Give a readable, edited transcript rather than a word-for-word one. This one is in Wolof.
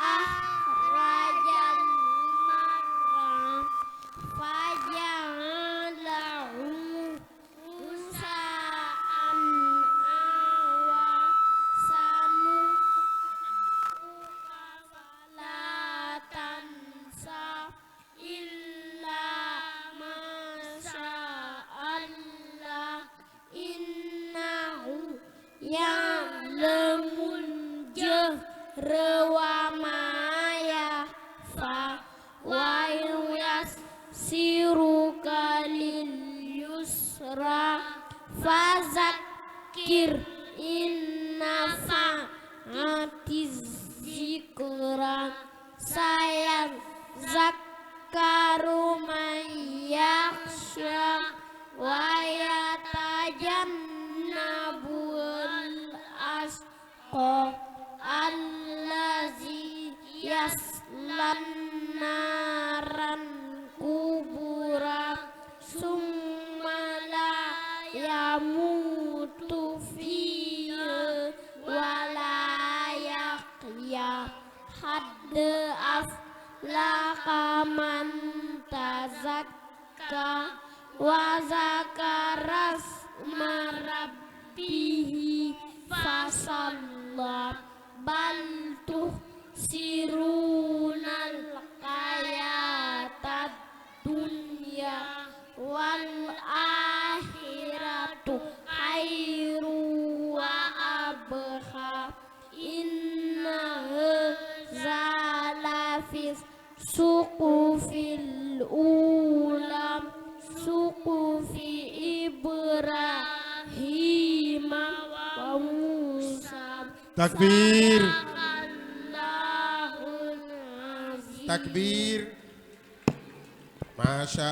akhrajal mar'ah faja'alahu gusa'an ahwa sanuqru'uka fala tansa illa ma sya'allah innahu ya'lamul jahra wa ma yakhfa wa yassiruka lil yusra fazakir innafa'atiz zikra sayang zakaru man yakhsha wa yatajannabul asqa allazi yaslan naran kubura summa la yamutu fiha wa la yahya hadda aflaqa man tazakka wa zakaras marabbihi fasalla bal tuhsirunal hayatad dunya wal akhiratu khairu wa abqa inna zalafis suqufil ulam suqufi Ibrahim wa Musa. Takbir. Takbir. Masya